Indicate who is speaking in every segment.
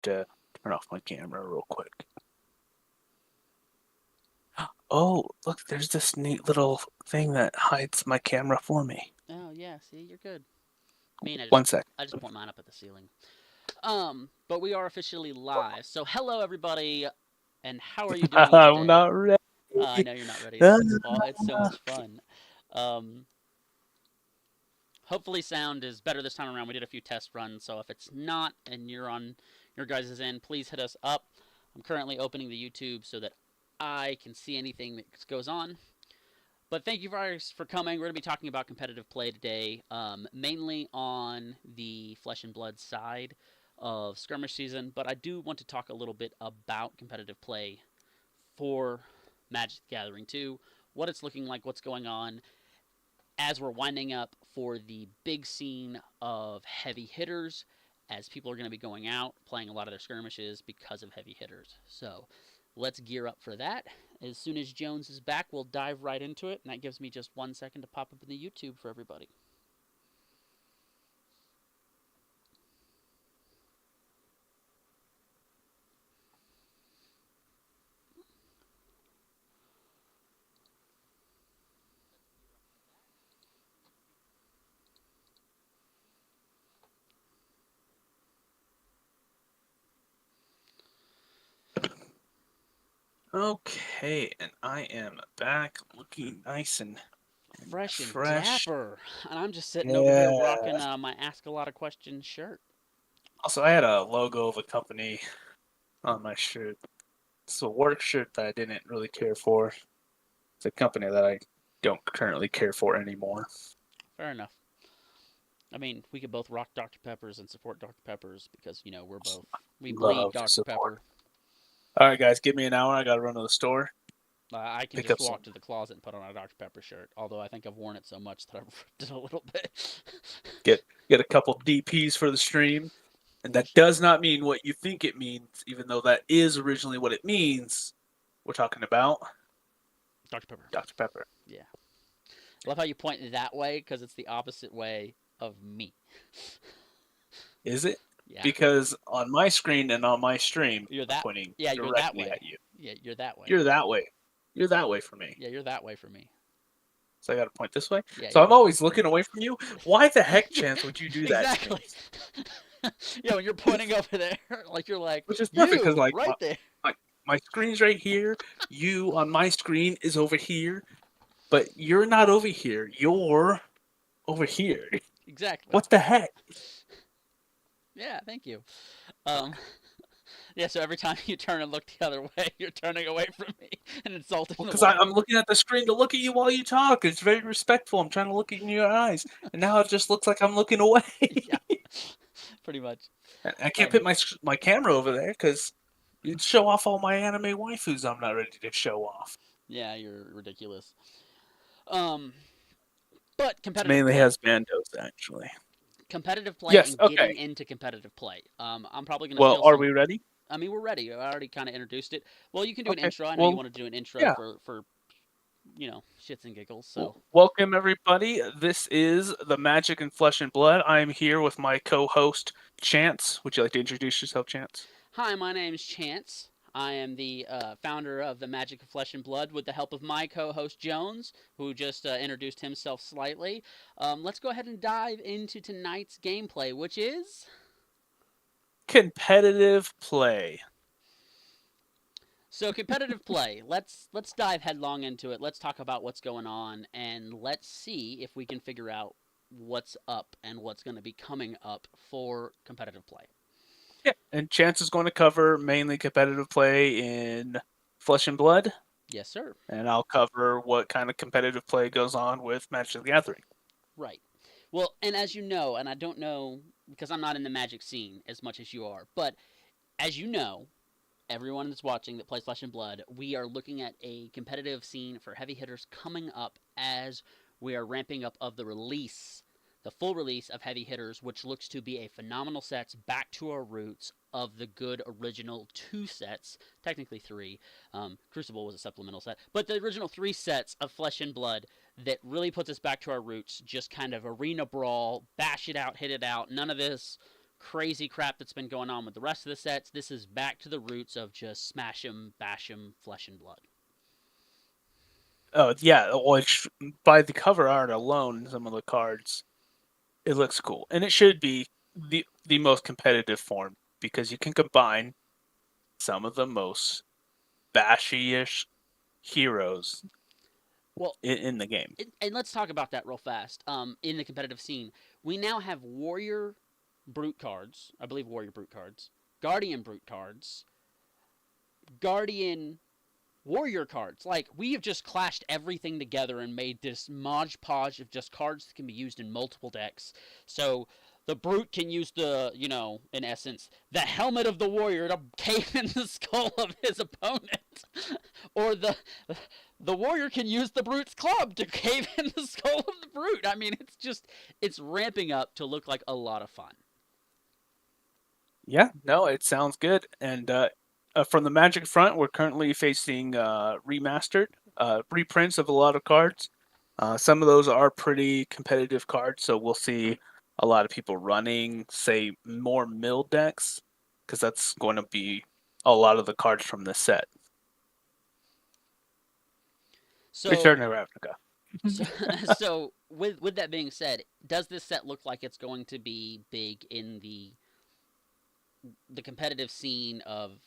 Speaker 1: to turn off my camera real quick. Oh, look, there's this neat little thing that hides my camera for me.
Speaker 2: Oh yeah, see, you're good. I mean,
Speaker 1: One sec.
Speaker 2: I just point mine up at the ceiling. But we are officially live. So hello everybody, and how are you doing
Speaker 1: I'm
Speaker 2: today?
Speaker 1: not ready.
Speaker 2: I know you're not ready.
Speaker 1: Ah,
Speaker 2: It's so much fun. Um, Hopefully sound is better this time around. We did a few test runs, so if it's not and you're on your guys' end, please hit us up. I'm currently opening the YouTube so that I can see anything that goes on. But thank you guys for coming. We're going to be talking about competitive play today, mainly on the Flesh and Blood side of skirmish season. But I do want to talk a little bit about competitive play for Magic the Gathering 2, what it's looking like, what's going on, as we're winding up for the big scene of heavy hitters, as people are going to be going out, playing a lot of their skirmishes because of heavy hitters. So let's gear up for that. As soon as Jones is back, we'll dive right into it, and that gives me just 1 second to pop up in the YouTube for everybody.
Speaker 1: okay, and I am back looking nice and
Speaker 2: Fresh and
Speaker 1: fresh.
Speaker 2: dapper. And I'm just sitting over here
Speaker 1: Yeah.
Speaker 2: rocking my Ask a Lot of Questions shirt.
Speaker 1: Also, I had a logo of a company on my shirt. It's a work shirt that I didn't really care for. It's a company that I don't currently care for anymore.
Speaker 2: Fair enough. I mean, we could both rock Dr. Peppers and support Dr. Peppers because, we bleed
Speaker 1: Love
Speaker 2: Dr.
Speaker 1: support.
Speaker 2: Pepper.
Speaker 1: All right, guys, give me an hour. I gotta run to the store,
Speaker 2: I can
Speaker 1: pick
Speaker 2: just
Speaker 1: up
Speaker 2: walk
Speaker 1: some,
Speaker 2: to the closet and put on a Dr. Pepper shirt, although I think I've worn it so much that I've ripped it a little bit.
Speaker 1: get a couple DPs for the stream. And that does not mean what you think it means, even though that is originally what it means. We're talking about
Speaker 2: Dr. Pepper.
Speaker 1: Dr. Pepper.
Speaker 2: Yeah. I love how you point that way because it's the opposite way of me.
Speaker 1: Is it?
Speaker 2: Yeah.
Speaker 1: Because on my screen and on my stream,
Speaker 2: You're
Speaker 1: I'm
Speaker 2: that.
Speaker 1: pointing
Speaker 2: Yeah, you're that
Speaker 1: directly
Speaker 2: way.
Speaker 1: at you.
Speaker 2: Yeah, you're that way.
Speaker 1: You're that way. You're that way for me.
Speaker 2: Yeah, you're that way for me.
Speaker 1: So I got to point this way.
Speaker 2: Yeah,
Speaker 1: So
Speaker 2: you
Speaker 1: I'm
Speaker 2: got.
Speaker 1: always looking away from you. Why the heck, Chance, would you do that to me?
Speaker 2: Exactly. Yeah, when you're pointing over there, like you're like,
Speaker 1: Which is perfect because
Speaker 2: you
Speaker 1: like
Speaker 2: right there.
Speaker 1: my my screen's right here. You on my screen is over here, but you're not over here. You're over here.
Speaker 2: Exactly.
Speaker 1: What the heck?
Speaker 2: Yeah, thank you. Um, yeah, so every time you turn and look the other way, you're turning away from me and insulting
Speaker 1: Well,
Speaker 2: the
Speaker 1: because
Speaker 2: world.
Speaker 1: I'm looking at the screen to look at you while you talk. It's very respectful. I'm trying to look in your eyes, and now it just looks like I'm looking away.
Speaker 2: Yeah, pretty much.
Speaker 1: I can't
Speaker 2: Um,
Speaker 1: put my camera over there because you'd show off all my anime waifus I'm not ready to show off.
Speaker 2: yeah, you're ridiculous. Um, but
Speaker 1: It
Speaker 2: competitive
Speaker 1: mainly
Speaker 2: play,
Speaker 1: has bandos, actually.
Speaker 2: competitive play,
Speaker 1: Yes.
Speaker 2: and
Speaker 1: Okay.
Speaker 2: getting into competitive play. I'm probably gonna
Speaker 1: Well,
Speaker 2: steal
Speaker 1: are
Speaker 2: some.
Speaker 1: we ready?
Speaker 2: I mean, we're ready. I already kind of introduced it. Well, you can do an
Speaker 1: Okay.
Speaker 2: intro. I know you
Speaker 1: Well,
Speaker 2: want to do an intro
Speaker 1: yeah.
Speaker 2: for shits and giggles.
Speaker 1: Well,
Speaker 2: So
Speaker 1: welcome everybody. This is the Magic and Flesh and Blood. I'm here with my co-host Chance. Would you like to introduce yourself, Chance?
Speaker 2: hi, my name's Chance. I am the founder of the Magic of Flesh and Blood with the help of my co host Jones, who just introduced himself slightly. Let's go ahead and dive into tonight's gameplay, which is.
Speaker 1: Competitive play.
Speaker 2: So competitive play. Let's dive headlong into it. Let's talk about what's going on and let's see if we can figure out what's up and what's going to be coming up for competitive play.
Speaker 1: Yeah, and Chance is going to cover mainly competitive play in Flesh and Blood,
Speaker 2: Yes, sir.
Speaker 1: and I'll cover what kind of competitive play goes on with Magic the Gathering.
Speaker 2: Right. Well, and as you know, and I don't know because I'm not in the Magic scene as much as you are, but as you know, everyone that's watching that plays Flesh and Blood, we are looking at a competitive scene for heavy hitters coming up as we are ramping up of the release, the full release of Heavy Hitters, which looks to be a phenomenal sets back to our roots of the good original two sets, technically three. Crucible was a supplemental set, but the original three sets of Flesh and Blood that really puts us back to our roots. Just kind of arena brawl, bash it out, hit it out. None of this crazy crap that's been going on with the rest of the sets. This is back to the roots of just smash 'em, bash 'em, flesh and blood.
Speaker 1: Oh yeah, which by the cover art alone, some of the cards, it looks cool, and it should be the most competitive form because you can combine some of the most bashy-ish heroes
Speaker 2: Well,
Speaker 1: in the game.
Speaker 2: and let's talk about that real fast. In the competitive scene, we now have warrior brute cards. I believe warrior brute cards, guardian brute cards, guardian warrior cards. Like, we have just clashed everything together and made this modge podge of just cards that can be used in multiple decks. So the brute can use the, in essence, the helmet of the warrior to cave in the skull of his opponent, or the warrior can use the brute's club to cave in the skull of the brute. I mean, it's ramping up to look like a lot of fun.
Speaker 1: Yeah, no, it sounds good. And from the Magic front, we're currently facing remastered reprints of a lot of cards. Some of those are pretty competitive cards, so we'll see a lot of people running, say, more mill decks, because that's going to be a lot of the cards from this set.
Speaker 2: So
Speaker 1: Return to Ravnica.
Speaker 2: So, so with that being said, does this set look like it's going to be big in the competitive scene of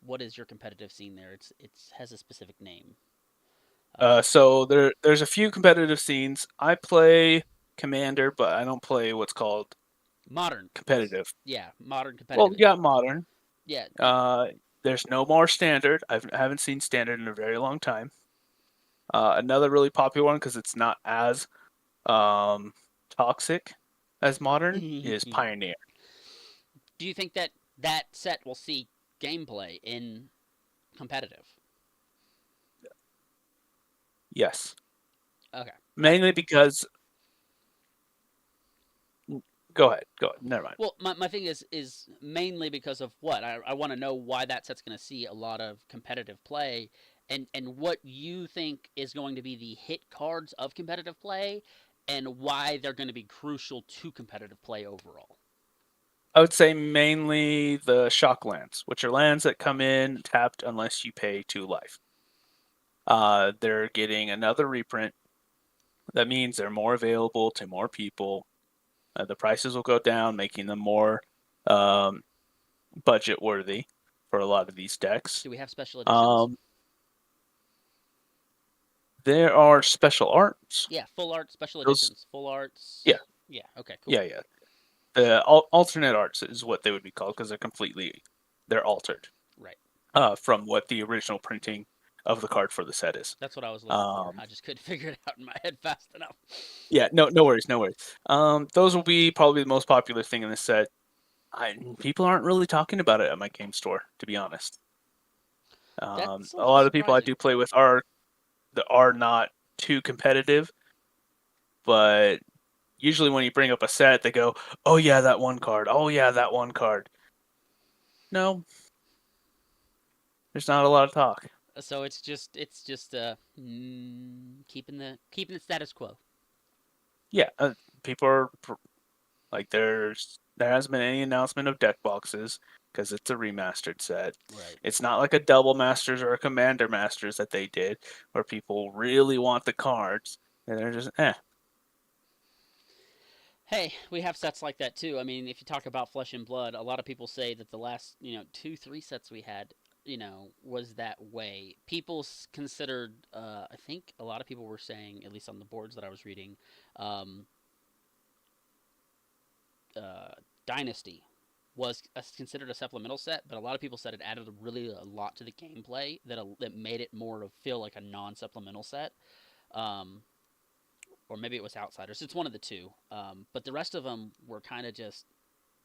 Speaker 2: what is your competitive scene there? It's has a specific name.
Speaker 1: So there's a few competitive scenes. I play Commander, but I don't play what's called
Speaker 2: Modern,
Speaker 1: competitive.
Speaker 2: yeah, modern
Speaker 1: Well,
Speaker 2: competitive.
Speaker 1: we got Modern.
Speaker 2: Yeah,
Speaker 1: Uh, there's no more Standard. I haven't seen Standard in a very long time. Another really popular one because it's not as um, toxic as Modern is
Speaker 2: do
Speaker 1: Pioneer.
Speaker 2: you think that that set will see gameplay in competitive?
Speaker 1: Yes,
Speaker 2: Okay.
Speaker 1: mainly because. Go ahead. Go ahead. Never mind.
Speaker 2: Well, my thing is mainly because of what I want to know why that set's going to see a lot of competitive play, and what you think is going to be the hit cards of competitive play, and why they're going to be crucial to competitive play overall.
Speaker 1: I would say mainly the Shock lands, which are lands that come in tapped unless you pay 2 life. They're getting another reprint. That means they're more available to more people. The prices will go down, making them more um, budget worthy for a lot of these decks.
Speaker 2: Do we have special editions?
Speaker 1: Um, there are special arts.
Speaker 2: Yeah, full art special
Speaker 1: Those,
Speaker 2: editions. Full arts.
Speaker 1: yeah,
Speaker 2: Yeah. Okay. Cool.
Speaker 1: yeah. The alternate arts is what they would be called because they're altered
Speaker 2: Right.
Speaker 1: from what the original printing of the card for the set is.
Speaker 2: That's what I was looking for.
Speaker 1: Um,
Speaker 2: I just couldn't figure it out in my head fast enough.
Speaker 1: yeah, no worries, no worries. Those will be probably the most popular thing in this set. People aren't really talking about it at my game store, to be honest.
Speaker 2: That's a
Speaker 1: A
Speaker 2: little
Speaker 1: lot of the people I
Speaker 2: surprising.
Speaker 1: do play with are not too competitive, but usually when you bring up a set, they go, "Oh yeah, that one card. Oh yeah, that one card." No, there's not a lot of talk.
Speaker 2: So it's just keeping the status quo.
Speaker 1: Yeah, people are like, there hasn't been any announcement of deck boxes because it's a remastered set.
Speaker 2: Right.
Speaker 1: It's not like a double masters or a commander masters that they did, where people really want the cards and they're just
Speaker 2: Hey, we have sets like that too. I mean, if you talk about Flesh and Blood, a lot of people say that the last, 2, 3 sets we had, was that way. People considered, I think a lot of people were saying, at least on the boards that I was reading, um, uh, Dynasty was considered a supplemental set, but a lot of people said it added really a lot to the gameplay that made it more of feel like a non-supplemental set. Um, or maybe it was Outsiders. It's one of the two. But the rest of them were kind of just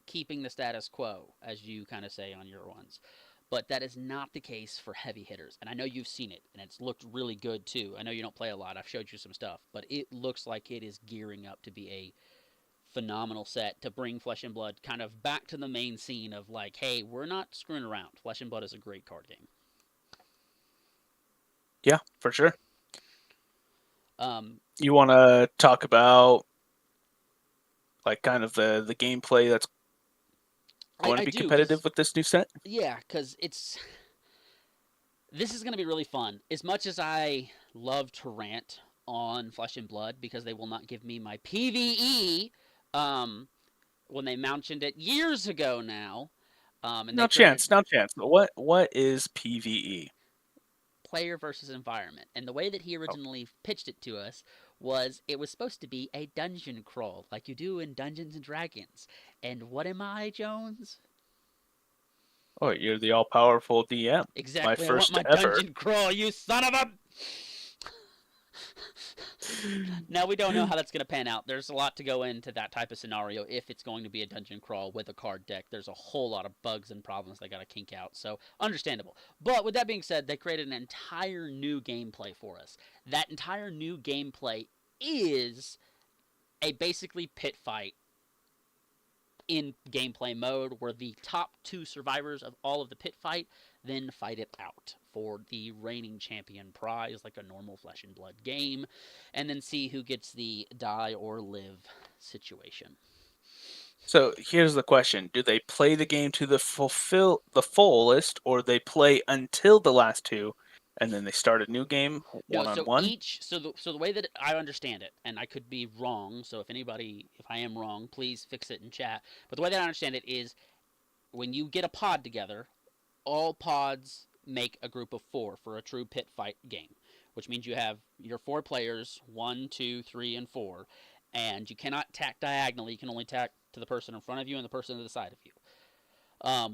Speaker 2: keeping the status quo, as you kind of say on your ones. But that is not the case for heavy hitters. And I know you've seen it, and it's looked really good too. I know you don't play a lot. I've showed you some stuff, but it looks like it is gearing up to be a phenomenal set to bring Flesh and Blood kind of back to the main scene of like, hey, we're not screwing around. Flesh and Blood is a great card game.
Speaker 1: yeah, for sure.
Speaker 2: Um,
Speaker 1: You want to talk about like kind of the gameplay that's Going to
Speaker 2: I
Speaker 1: be
Speaker 2: do, because
Speaker 1: competitive with this new set?
Speaker 2: yeah, because this is going to be really fun. As much as I love to rant on Flesh and Blood because they will not give me my PVE, um, when they mentioned it years ago now, and they
Speaker 1: No
Speaker 2: created
Speaker 1: chance, no chance. What is PvE?
Speaker 2: player versus environment. And the way that he
Speaker 1: Oh,
Speaker 2: originally pitched it to us was it was supposed to be a dungeon crawl like you do in Dungeons and Dragons. And what am I, Jones?
Speaker 1: oh, you're the all-powerful DM. My
Speaker 2: Exactly, I want
Speaker 1: first
Speaker 2: my
Speaker 1: ever.
Speaker 2: dungeon crawl, you son of a. Now, we don't know how that's going to pan out. There's a lot to go into that type of scenario if it's going to be a dungeon crawl with a card deck. There's a whole lot of bugs and problems they got to kink out, so understandable. But with that being said, they created an entire new gameplay for us. That entire new gameplay is a basically pit fight in gameplay mode where the top two survivors of all of the pit fight then fight it out for the reigning champion prize, like a normal Flesh and Blood game, and then see who gets the die or live situation.
Speaker 1: So here's the question: do they play the game to the fullest, or they play until the last two, and then they start a new game
Speaker 2: No,
Speaker 1: one on
Speaker 2: so
Speaker 1: one?
Speaker 2: the way that I understand it, and I could be wrong, so if I am wrong, please fix it in chat. But the way that I understand it is when you get a pod together, all pods make a group of four for a true pit fight game, which means you have your four players, one, two, three, and four, and you cannot tack diagonally. You can only tack to the person in front of you and the person to the side of you.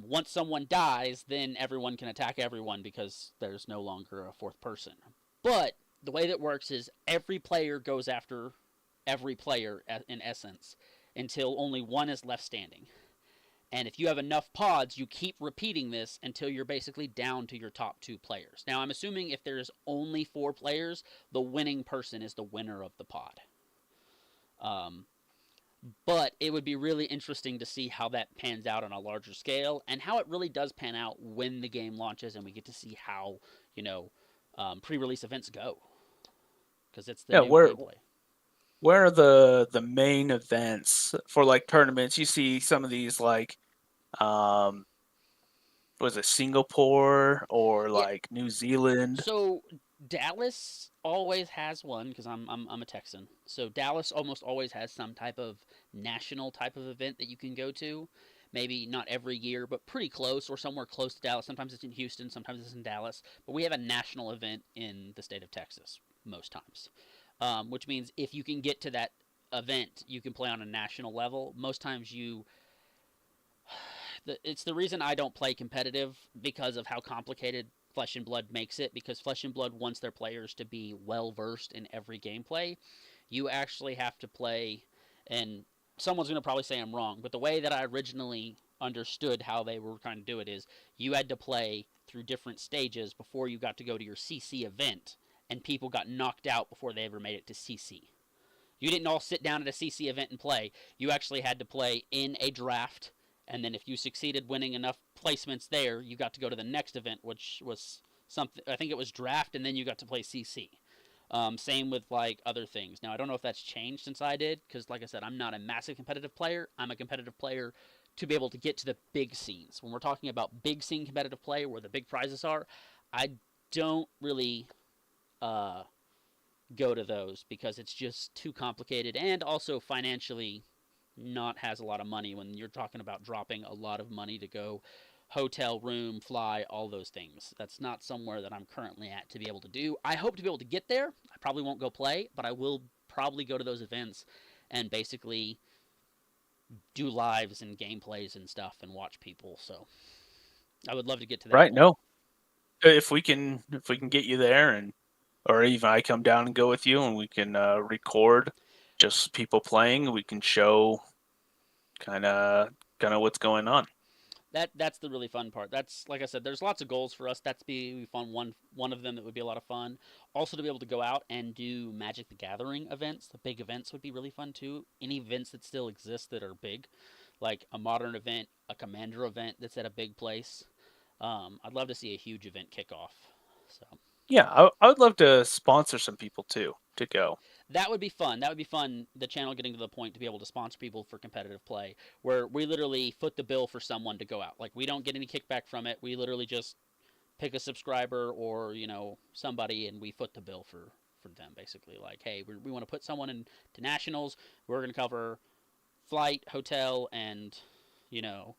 Speaker 2: Once someone dies, then everyone can attack everyone because there's no longer a fourth person. But the way that works is every player goes after every player in essence until only one is left standing. And if you have enough pods, you keep repeating this until you're basically down to your top two players. Now, I'm assuming if there's only four players, the winning person is the winner of the pod. Um, but it would be really interesting to see how that pans out on a larger scale and how it really does pan out when the game launches and we get to see how, you know, pre-release events go because it's the
Speaker 1: Yeah,
Speaker 2: new gameplay.
Speaker 1: where are the main events for like tournaments? You see some of these like um was it Singapore or
Speaker 2: Yeah,
Speaker 1: like New Zealand?
Speaker 2: so Dallas always has one because I'm a Texan. So Dallas almost always has some type of national type of event that you can go to. Maybe not every year, but pretty close or somewhere close to Dallas. Sometimes it's in Houston, sometimes it's in Dallas. But we have a national event in the state of Texas most times, which means if you can get to that event, you can play on a national level. Most times it's the reason I don't play competitive because of how complicated Flesh and Blood makes it. Because Flesh and Blood wants their players to be well versed in every gameplay. You actually have to play, and someone's going to probably say I'm wrong, but the way that I originally understood how they were trying to do it is you had to play through different stages before you got to go to your CC event, and people got knocked out before they ever made it to CC. You didn't all sit down at a CC event and play. You actually had to play in a draft, and then if you succeeded winning enough placements there, you got to go to the next event, which was something. I think it was draft, and then you got to play CC. Same with like other things. Now I don't know if that's changed since I did, because like I said, I'm not a massive competitive player. I'm a competitive player to be able to get to the big scenes. When we're talking about big scene competitive play, where the big prizes are, I don't really uh, go to those because it's just too complicated and also financially not has a lot of money when you're talking about dropping a lot of money to go hotel room, fly, all those things. That's not somewhere that I'm currently at to be able to do. I hope to be able to get there. I probably won't go play, but I will probably go to those events and basically do lives and gameplays and stuff and watch people. So I would love to get to that
Speaker 1: Right?
Speaker 2: point.
Speaker 1: No. If we can get you there, and or even I come down and go with you and we can record just people playing, we can show kind of what's going on.
Speaker 2: That's the really fun part. That's like I said, there's lots of goals for us. That's be fun. One of them that would be a lot of fun. Also to be able to go out and do Magic the Gathering events. The big events would be really fun too. Any events that still exist that are big, like a modern event, a commander event that's at a big place. I'd love to see a huge event kick off. So
Speaker 1: Yeah, I would love to sponsor some people too to go.
Speaker 2: That would be fun. That would be fun. The channel getting to the point to be able to sponsor people for competitive play, where we literally foot the bill for someone to go out. Like we don't get any kickback from it. We literally just pick a subscriber or somebody, and we foot the bill for them. Basically, like, hey, we want to put someone into nationals. We're going to cover flight, hotel, and you know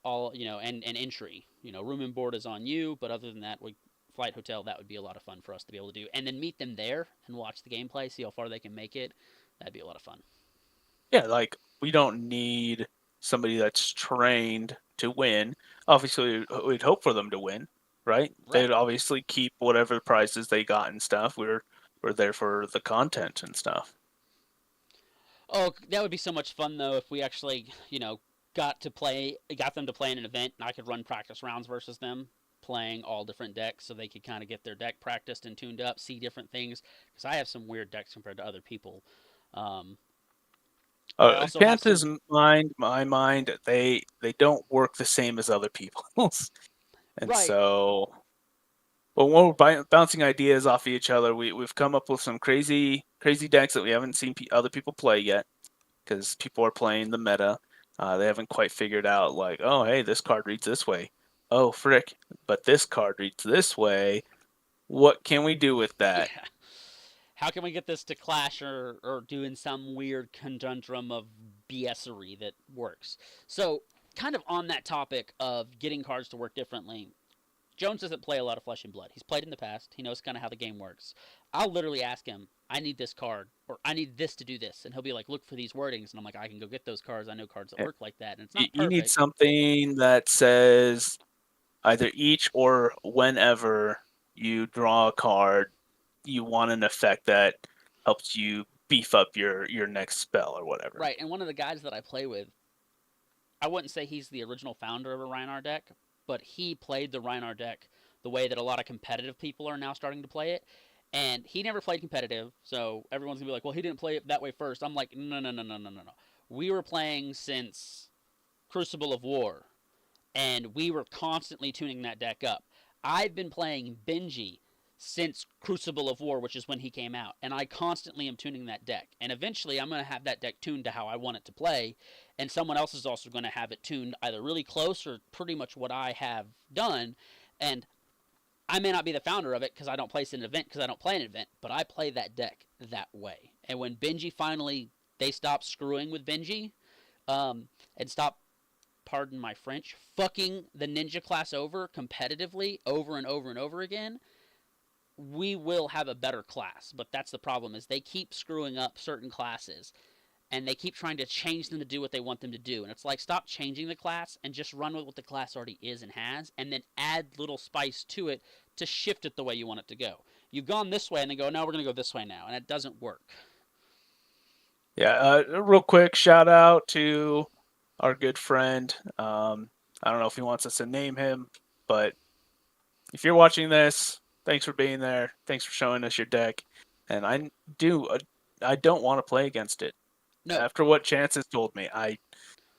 Speaker 2: all and entry. Room and board is on you, but other than that, we flight, hotel, that would be a lot of fun for us to be able to do, and then meet them there and watch the gameplay, see how far they can make it. That'd be a lot of fun.
Speaker 1: Yeah, like we don't need somebody that's trained to win. Obviously, we'd hope for them to win, right?
Speaker 2: Right.
Speaker 1: They'd obviously keep whatever prizes they got and stuff. We're there for the content and stuff.
Speaker 2: Oh, that would be so much fun though if we actually, got them to play in an event, and I could run practice rounds versus them, playing all different decks, so they could kind of get their deck practiced and tuned up, see different things. Because I have some weird decks compared to other people. Um, I also have some.
Speaker 1: Chance's mind, my mind, they don't work the same as other people's, and
Speaker 2: Right.
Speaker 1: so. But when we're bouncing ideas off of each other, we've come up with some crazy decks that we haven't seen other people play yet, because people are playing the meta. They haven't quite figured out like, oh, hey, this card reads this way. Oh, frick, but this card reads this way. What can we do with that?
Speaker 2: Yeah. How can we get this to clash or doing some weird conundrum of BSery that works? So, kind of on that topic of getting cards to work differently, Jones doesn't play a lot of Flesh and Blood. He's played in the past. He knows kind of how the game works. I'll literally ask him, I need this card, or I need this to do this. And he'll be like, look for these wordings. And I'm like, I can go get those cards. I know cards that
Speaker 1: Eh,
Speaker 2: work like that. And it's not
Speaker 1: You need
Speaker 2: perfect.
Speaker 1: something that says either each or whenever you draw a card, you want an effect that helps you beef up your next spell or whatever.
Speaker 2: Right. And one of the guys that I play with, I wouldn't say he's the original founder of a Rhinar deck, but he played the Rhinar deck the way that a lot of competitive people are now starting to play it. And he never played competitive, so everyone's gonna be like, "Well, he didn't play it that way first." I'm like, "No, no, no, no, no, no, no. We were playing since Crucible of War, and we were constantly tuning that deck up. I've been playing Benji since Crucible of War, which is when he came out, and I constantly am tuning that deck. And eventually, I'm going to have that deck tuned to how I want it to play, and someone else is also going to have it tuned either really close or pretty much what I have done. And I may not be the founder of it because I don't place an event because I don't play an event, but I play that deck that way. And when Benji finally they stopped screwing with Benji, and stopped, pardon my French, fucking the ninja class over competitively over and over and over again, we will have a better class. But that's the problem, is they keep screwing up certain classes and they keep trying to change them to do what they want them to do. And it's like, stop changing the class and just run with what the class already is and has, and then add little spice to it to shift it the way you want it to go. You've gone this way and then go, no, we're going to go this way now, and it doesn't work.
Speaker 1: Yeah, real quick shout out to our good friend. I don't know if he wants us to name him, but if you're watching this, thanks for being there. Thanks for showing us your deck. And do, uh, I don't want to play against it.
Speaker 2: No,
Speaker 1: After what Chance has told me, I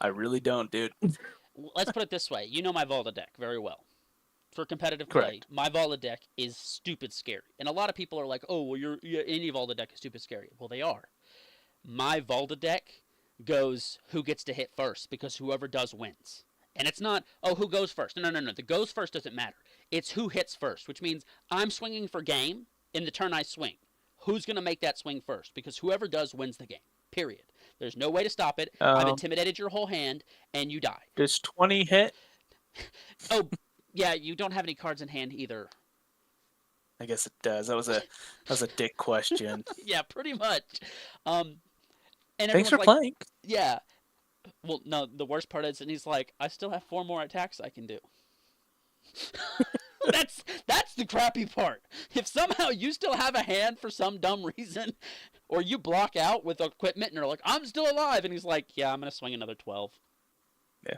Speaker 1: really don't, dude.
Speaker 2: let's put it this way. You know my Volta deck very well. For competitive play,
Speaker 1: Correct.
Speaker 2: my Volta deck is stupid scary. And a lot of people are like, oh, well, any Volta deck is stupid scary. Well, they are. My Volta deck goes who gets to hit first because whoever does wins. And it's not, oh, who goes first. No, no, no, no. The goes first doesn't matter. It's who hits first, which means I'm swinging for game in the turn I swing. Who's going to make that swing first? Because whoever does wins the game. Period. There's no way to stop it. I've
Speaker 1: Um,
Speaker 2: intimidated your whole hand, and you die.
Speaker 1: does 20 hit?
Speaker 2: Oh, yeah, you don't have any cards in hand either.
Speaker 1: I guess it does. That was a dick question.
Speaker 2: Yeah, pretty much. Um, and
Speaker 1: Thanks
Speaker 2: everyone's
Speaker 1: for
Speaker 2: like,
Speaker 1: playing.
Speaker 2: yeah. Well, no, the worst part is, and he's like, I still have 4 more attacks I can do. That's the crappy part. If somehow you still have a hand for some dumb reason, or you block out with equipment and you're like, I'm still alive, and he's like, yeah, I'm gonna swing another 12.
Speaker 1: Yeah.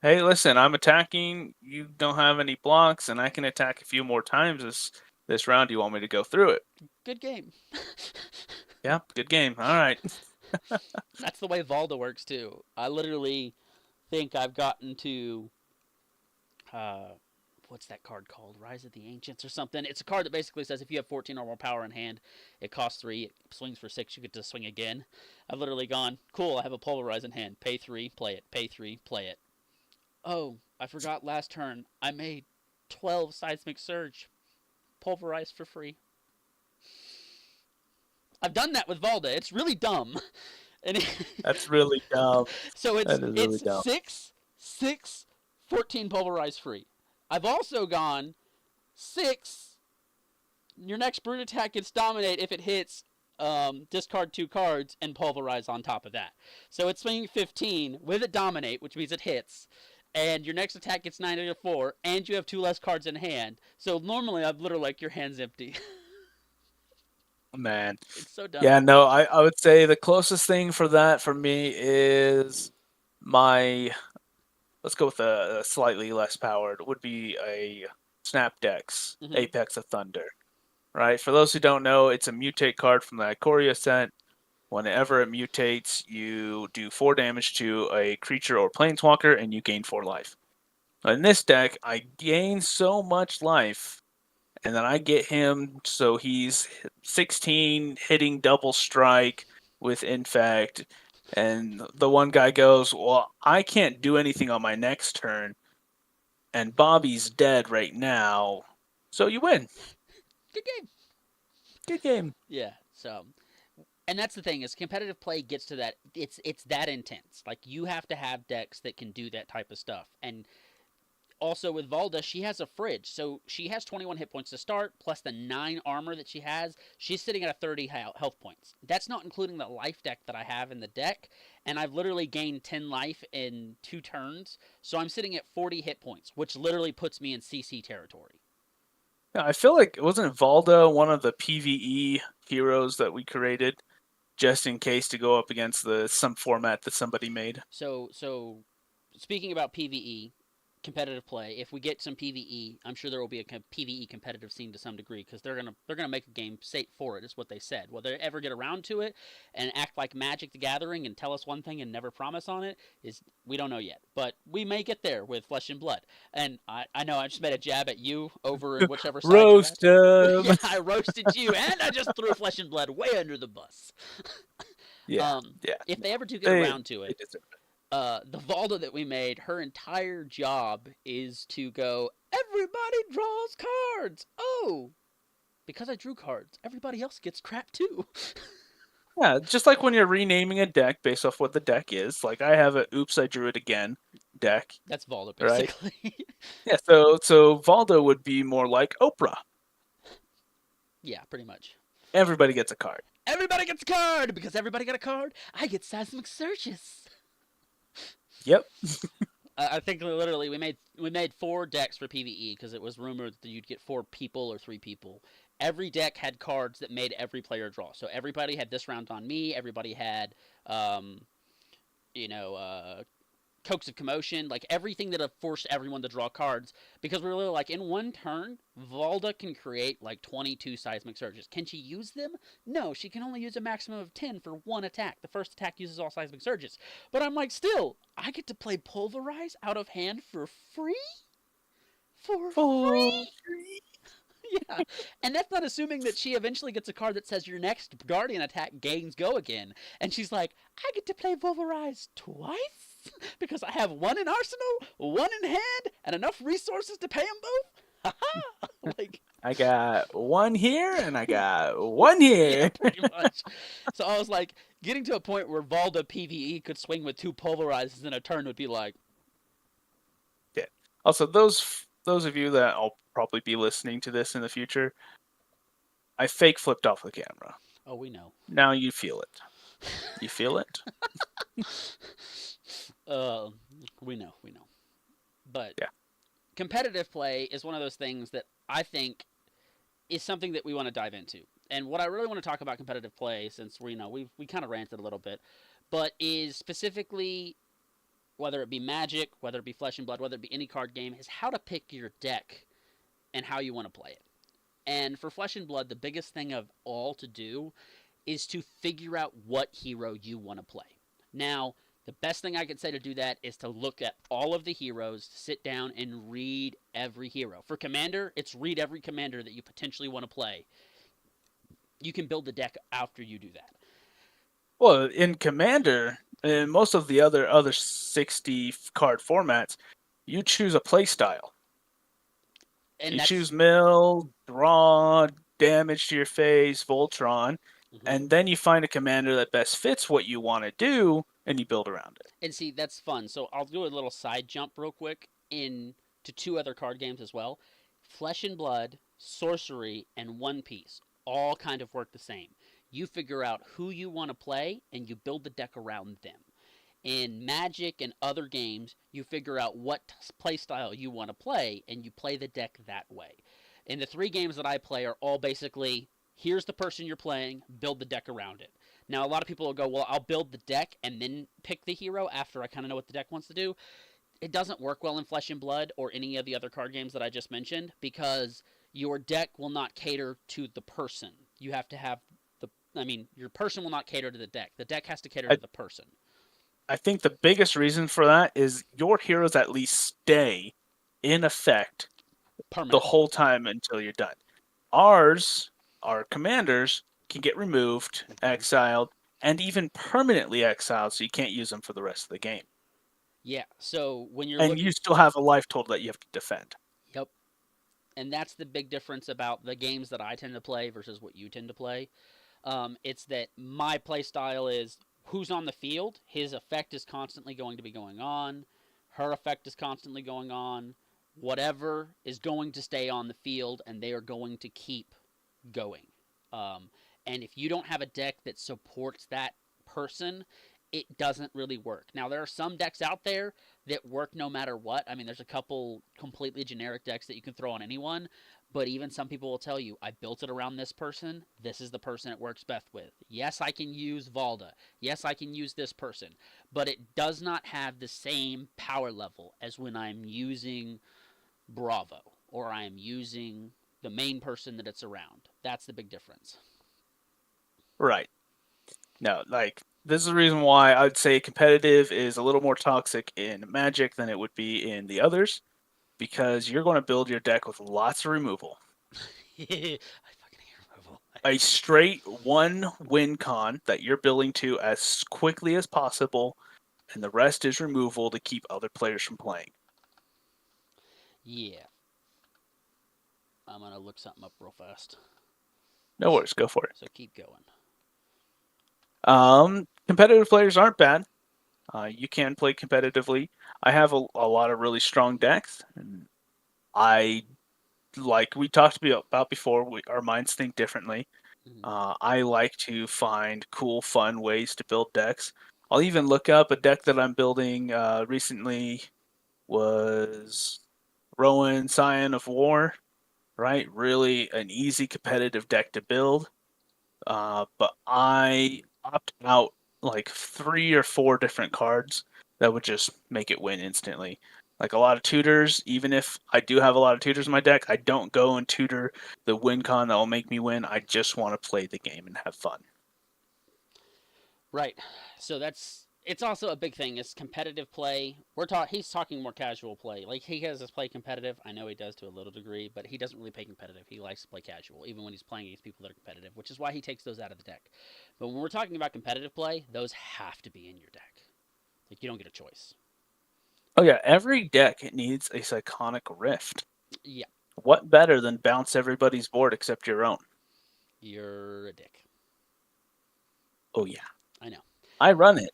Speaker 1: Hey, listen, I'm attacking. You don't have any blocks, and I can attack a few more times this round. Do you want me to go through it?
Speaker 2: Good game.
Speaker 1: Yeah, good game. All right.
Speaker 2: That's the way Valda works too. I literally think I've gotten to uh, what's that card called? Rise of the Ancients or something. It's a card that basically says if you have 14 or more power in hand, it costs 3, it swings for 6, you get to swing again. I've literally gone, cool, I have a Pulverize in hand. Pay 3, play it. Pay 3, play it. Oh, I forgot last turn. I made 12 Seismic Surge. Pulverize for free. I've done that with Valda. It's really dumb. And
Speaker 1: That's really dumb.
Speaker 2: so it's
Speaker 1: That is really
Speaker 2: it's
Speaker 1: dumb.
Speaker 2: 6, 14 Pulverize free. I've also gone 6. Your next brute attack gets dominate if it hits. Discard 2 cards and pulverize on top of that. So it's swinging 15 with a dominate, which means it hits. And your next attack gets 9 to 4, and you have 2 less cards in hand. So normally I've literally like your hand's empty.
Speaker 1: Man.
Speaker 2: It's so dumb.
Speaker 1: Yeah, no, I would say the closest thing for that for me is my, let's go with a slightly less powered, would be a Snap Dex,
Speaker 2: Mm-hmm.
Speaker 1: Apex of Thunder. Right? For those who don't know, it's a mutate card from the Ikoria set. Whenever it mutates, you do 4 damage to a creature or planeswalker, and you gain 4 life. In this deck, I gain so much life, and then I get him so he's 16, hitting double strike with Infect, and the one guy goes, "Well, I can't do anything on my next turn, and Bobby's dead right now, so you win.
Speaker 2: Good game.
Speaker 1: Good game."
Speaker 2: Yeah. So, and that's the thing is competitive play gets to that. It's that intense. Like you have to have decks that can do that type of stuff. And also with Valda, she has a fridge, so she has 21 hit points to start, plus the 9 armor that she has. She's sitting at a 30 health points. That's not including the life deck that I have in the deck, and I've literally gained 10 life in 2 turns, so I'm sitting at 40 hit points, which literally puts me in CC territory.
Speaker 1: Yeah, I feel like wasn't Valda one of the PvE heroes that we created just in case to go up against the some format that somebody made.
Speaker 2: So speaking about PVE, competitive play, if we get some PVE, I'm sure there will be a PVE competitive scene to some degree because they're gonna make a game safe for it. Is what they said. Will they ever get around to it and act like Magic the Gathering and tell us one thing and never promise on it? Is we don't know yet, but we may get there with Flesh and Blood. And I know I just made a jab at you over in whichever side you're at.
Speaker 1: Roast him.
Speaker 2: Yeah, I roasted you, and I just threw Flesh and Blood way under the bus.
Speaker 1: Yeah, yeah.
Speaker 2: If
Speaker 1: No,
Speaker 2: they ever do get
Speaker 1: they
Speaker 2: around to
Speaker 1: they
Speaker 2: it,
Speaker 1: deserve it.
Speaker 2: the Valda that we made, her entire job is to go, everybody draws cards. Oh, because I drew cards, everybody else gets crap too.
Speaker 1: Yeah, just like when you're renaming a deck based off what the deck is. Like I have a "Oops, I drew it again" deck,
Speaker 2: That's Valda,
Speaker 1: right?
Speaker 2: basically.
Speaker 1: Yeah, so Valda would be more like Oprah.
Speaker 2: Yeah, pretty much.
Speaker 1: Everybody gets a card.
Speaker 2: Everybody gets a card because everybody got a card. I get Seismic Searches.
Speaker 1: Yep.
Speaker 2: I think literally we made 4 decks for PVE because it was rumored that you'd get 4 people or 3 people. Every deck had cards that made every player draw. So everybody had this round on me. Everybody had, um, you know, Cokes of Commotion, like everything that have forced everyone to draw cards. Because we were really like, in one turn, Valda can create like 22 Seismic Surges. Can she use them? No, she can only use a maximum of 10 for one attack. The first attack uses all Seismic Surges. But I'm like, still, I get to play Pulverize out of hand for free? For
Speaker 1: For
Speaker 2: free? Yeah. And that's not assuming that she eventually gets a card that says your next Guardian attack gains go again. And she's like, I get to play Pulverize twice? Because I have one in arsenal, one in hand, and enough resources to pay them both? Haha! Like,
Speaker 1: I got one here and I got one
Speaker 2: yeah,
Speaker 1: here.
Speaker 2: pretty much. So I was like, getting to a point where Valda PvE could swing with 2 Pulverizes in a turn would be like,
Speaker 1: Yeah. Also, those of you that I'll probably be listening to this in the future, I fake flipped off the camera.
Speaker 2: oh, we know.
Speaker 1: Now you feel it. You feel it?
Speaker 2: uh, we know. But
Speaker 1: Yeah.
Speaker 2: competitive play is one of those things that I think is something that we want to dive into. And what I really want to talk about competitive play, since we kind of ranted a little bit, but is specifically whether it be Magic, whether it be Flesh and Blood, whether it be any card game, is how to pick your deck and how you want to play it. And for Flesh and Blood, the biggest thing of all to do is to figure out what hero you want to play. Now, The best thing I could say to do that is to look at all of the heroes, sit down and read every hero. For Commander, it's read every Commander that you potentially want to play. You can build the deck after you do that.
Speaker 1: Well, in Commander, in most of the other 60 card formats, you choose a play style.
Speaker 2: And
Speaker 1: You
Speaker 2: that's
Speaker 1: choose mill, draw, damage to your face, Voltron,
Speaker 2: mhm.
Speaker 1: and then you find a commander that best fits what you want to do, and you build around it.
Speaker 2: And see, that's fun. So I'll do a little side jump real quick in to two other card games as well. Flesh and Blood, Sorcery, and One Piece all kind of work the same. You figure out who you want to play and you build the deck around them. In Magic and other games, you figure out what play style you want to play and you play the deck that way. And the three games that I play are all basically here's the person you're playing, build the deck around it. Now, a lot of people will go, well, I'll build the deck and then pick the hero after I kind of know what the deck wants to do. It doesn't work well in Flesh and Blood or any of the other card games that I just mentioned because your deck will not cater to the person. You have to have your person will not cater to the deck. The deck has to cater
Speaker 1: I,
Speaker 2: to the person
Speaker 1: I think the biggest reason for that is your heroes at least stay in effect the
Speaker 2: permanently.
Speaker 1: whole time until you're done. Ours, our commanders, can get removed,
Speaker 2: Mm-hmm.
Speaker 1: exiled, and even permanently exiled, so you can't use them for the rest of the game.
Speaker 2: Yeah. So when you're
Speaker 1: And you
Speaker 2: looking,
Speaker 1: still have a life total that you have to defend.
Speaker 2: yep. And that's the big difference about the games that I tend to play versus what you tend to play. It's that my play style is who's on the field, his effect is constantly going to be going on, her effect is constantly going on, whatever is going to stay on the field, and they are going to keep going. Um, and if you don't have a deck that supports that person, it doesn't really work. Now, there are some decks out there that work no matter what. I mean, there's a couple completely generic decks that you can throw on anyone, but even some people will tell you, I built it around this person. This is the person it works best with. Yes, I can use Valda. Yes, I can use this person. But it does not have the same power level as when I'm using Bravo or I am using the main person that it's around. That's the big difference.
Speaker 1: Right. No, like this is the reason why I'd say competitive is a little more toxic in Magic than it would be in the others, because you're going to build your deck with lots of removal.
Speaker 2: I fucking hate removal.
Speaker 1: A straight one win con that you're building to as quickly as possible, and the rest is removal to keep other players from playing.
Speaker 2: Yeah, I'm gonna look something up real fast.
Speaker 1: No worries, go for it.
Speaker 2: So keep going.
Speaker 1: Competitive players aren't bad. You can play competitively. I have a lot of really strong decks, and I like we talked about before. Our minds think differently.
Speaker 2: Mm-hmm.
Speaker 1: I like to find cool, fun ways to build decks. I'll even look up a deck that I'm building recently was Rowan Scion of War, right? Really an easy competitive deck to build. But I opt out like 3 or 4 different cards that would just make it win instantly. Like a lot of tutors, even if I do have a lot of tutors in my deck, I don't go and tutor the win con that will make me win. I just want to play the game and have fun.
Speaker 2: Right. So that's it's also a big thing. Is competitive play. He's talking more casual play. Like he has us play competitive. I know he does to a little degree, but he doesn't really play competitive. He likes to play casual, even when he's playing against people that are competitive, which is why he takes those out of the deck. But when we're talking about competitive play, those have to be in your deck. Like you don't get a choice.
Speaker 1: Oh yeah, every deck needs a Psychonic Rift.
Speaker 2: Yeah,
Speaker 1: What better than bounce everybody's board except your own?
Speaker 2: you're a dick.
Speaker 1: Oh yeah,
Speaker 2: I know.
Speaker 1: I run it.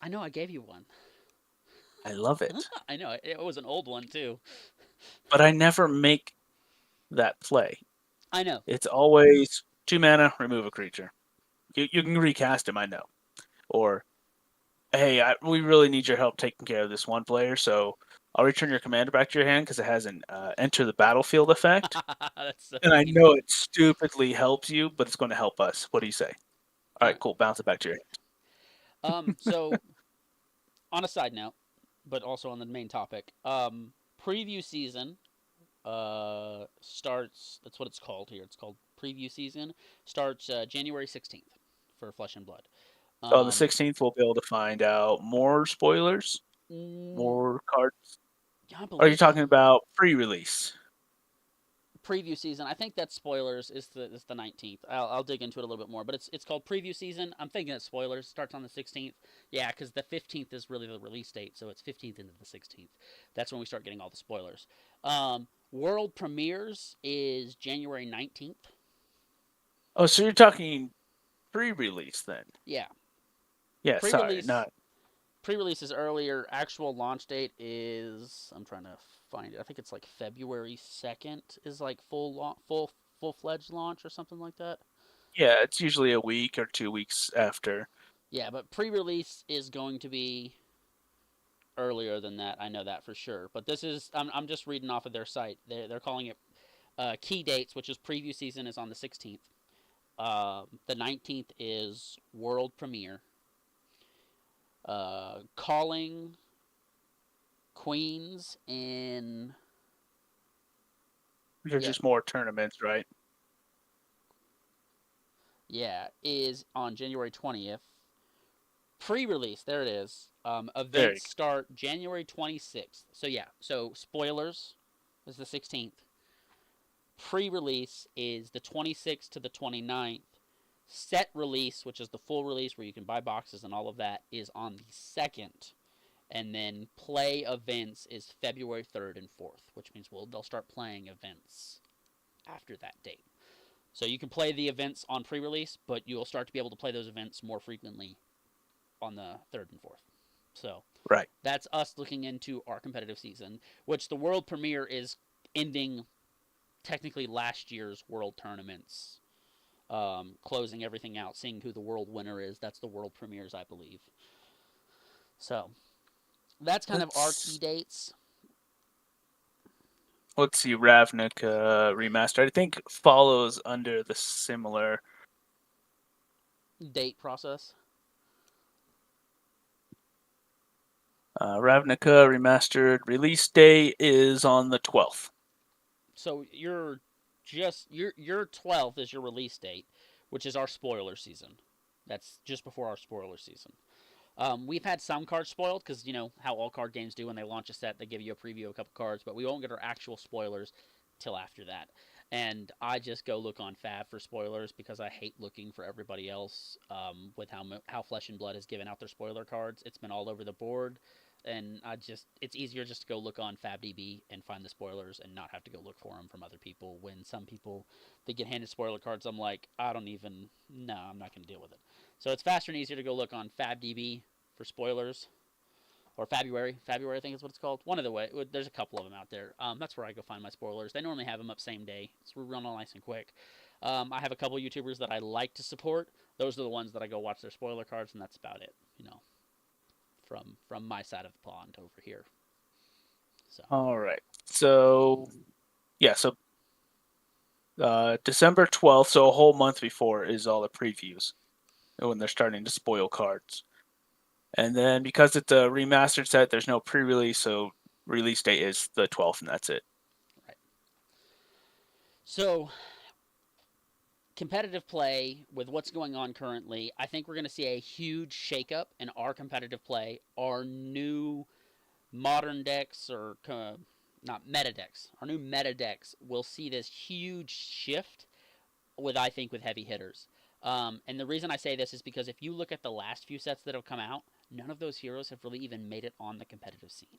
Speaker 2: I know. I gave you one.
Speaker 1: I love it.
Speaker 2: I know. It was an old one too.
Speaker 1: But I never make that play.
Speaker 2: I know.
Speaker 1: It's always 2 mana, remove a creature. You can recast him, I know. Or, hey, we really need your help taking care of this one player, so I'll return your commander back to your hand because it has an enter the battlefield effect.
Speaker 2: That's so
Speaker 1: And I know
Speaker 2: evil.
Speaker 1: it stupidly helps you, but it's going to help us. What do you say? All
Speaker 2: All
Speaker 1: right,
Speaker 2: right.
Speaker 1: cool. Bounce it back to your hand.
Speaker 2: So on a side note, but also on the main topic, preview season starts. That's what it's called here. It's called preview season. Starts January 16th for Flesh and Blood.
Speaker 1: So on the
Speaker 2: Um,
Speaker 1: 16th, we'll be able to find out more spoilers,
Speaker 2: mm,
Speaker 1: more cards.
Speaker 2: I
Speaker 1: Or are you
Speaker 2: believe
Speaker 1: talking about pre-release?
Speaker 2: preview season. I think that spoilers is the 19th. I'll dig into it a little bit more, but it's called preview season. I'm thinking that spoilers starts on the 16th. Yeah, because the 15th is really the release date, so it's 15th into the 16th. That's when we start getting all the spoilers. World premieres is January 19th.
Speaker 1: Oh, so you're talking pre-release then?
Speaker 2: Yeah,
Speaker 1: Yeah, sorry,
Speaker 2: pre-release
Speaker 1: not.
Speaker 2: pre-release is earlier. Actual launch date is I'm trying to find it. I think it's like February 2nd is like full fledged launch or something like that.
Speaker 1: Yeah, it's usually a week or 2 weeks after.
Speaker 2: Yeah, but pre-release is going to be earlier than that. I know that for sure. But this is I'm just reading off of their site. They're calling it key dates, which is preview season is on the 16th. The 19th is world premiere. Calling Queens in
Speaker 1: They're
Speaker 2: yeah
Speaker 1: just more tournaments, right?
Speaker 2: yeah is on January 20th. Pre-release, there it is.
Speaker 1: There you
Speaker 2: Events start January 26th. So yeah, so spoilers is the 16th. Pre-release is the 26th to the 29th. Set release, which is the full release where you can buy boxes and all of that, is on the 2nd. And then play events is February 3rd and 4th, which means they'll start playing events after that date. So you can play the events on pre-release, but you'll start to be able to play those events more frequently on the 3rd and 4th. So
Speaker 1: go. Right.
Speaker 2: that's us looking into our competitive season, which the world premiere is ending technically last year's world tournaments, closing everything out, seeing who the world winner is. That's the world premieres, I believe. So that's kind of our key
Speaker 1: Let's
Speaker 2: dates.
Speaker 1: let's see. Ravnica remastered. I think follows under the similar.
Speaker 2: Date process.
Speaker 1: Ravnica remastered release date is on the 12th.
Speaker 2: So your 12th is your release date, which is our spoiler season. That's just before our spoiler season. We've had some cards spoiled because you know how all card games do when they launch a set, they give you a preview of a couple cards, but we won't get our actual spoilers till after that. And I just go look on Fab for spoilers because I hate looking for everybody else. With how Flesh and Blood has given out their spoiler cards, it's been all over the board, and it's easier just to go look on FabDB and find the spoilers and not have to go look for them from other people. When some people they get handed spoiler cards, I'm like, I don't even no, I'm not going to deal with it. So it's faster and easier to go look on FabDB for spoilers, or February. February, I think is what it's called. One of the way. There's a couple of them out there. That's where I go find my spoilers. They normally have them up same day. It's real nice and quick. I have a couple YouTubers that I like to support. Those are the ones that I go watch their spoiler cards, and that's about it. You know, from my side of the pond over here. So
Speaker 1: All right. So yeah. So December 12th. So a whole month before is all the previews when they're starting to spoil cards. And then because it's a remastered set, there's no pre-release, so release date is the 12th, and that's it.
Speaker 2: right. So competitive play with what's going on currently, I think we're going to see a huge shakeup in our competitive play. Our new modern decks or not meta decks, our new meta decks will see this huge shift with I think with heavy hitters. And the reason I say this is because if you look at the last few sets that have come out, none of those heroes have really even made it on the competitive scene.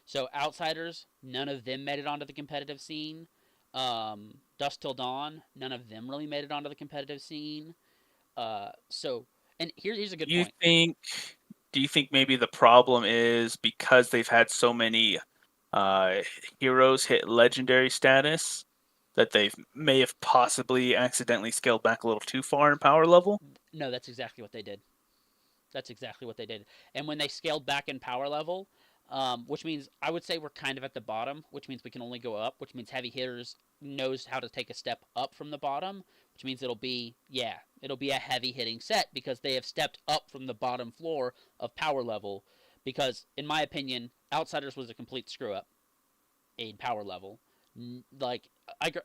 Speaker 2: So outsiders, none of them made it onto the competitive scene. Dust Till Dawn, none of them really made it onto the competitive scene. So, and here's a
Speaker 1: Do
Speaker 2: good
Speaker 1: you
Speaker 2: point.
Speaker 1: think? Do you think maybe the problem is because they've had so many uh, heroes hit legendary status that they may have possibly accidentally scaled back a little too far in power level?
Speaker 2: No, that's exactly what they did. That's exactly what they did. And when they scaled back in power level, which means I would say we're kind of at the bottom, which means we can only go up, which means heavy hitters knows how to take a step up from the bottom, which means it'll be a heavy hitting set because they have stepped up from the bottom floor of power level. Because in my opinion, Outsiders was a complete screw up in power level. Like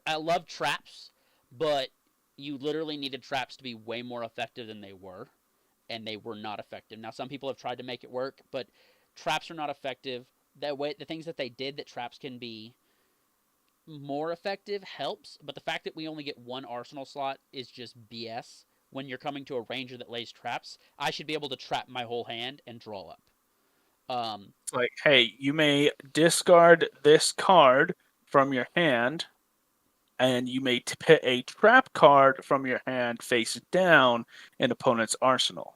Speaker 2: I love traps, but you literally needed traps to be way more effective than they were, and they were not effective. Now, some people have tried to make it work, but traps are not effective. The things that they did that traps can be more effective helps, but the fact that we only get one arsenal slot is just BS. When you're coming to a ranger that lays traps, I should be able to trap my whole hand and draw up.
Speaker 1: It's like, hey, you may discard this card from your hand, and you may put a trap card from your hand face down in opponent's arsenal.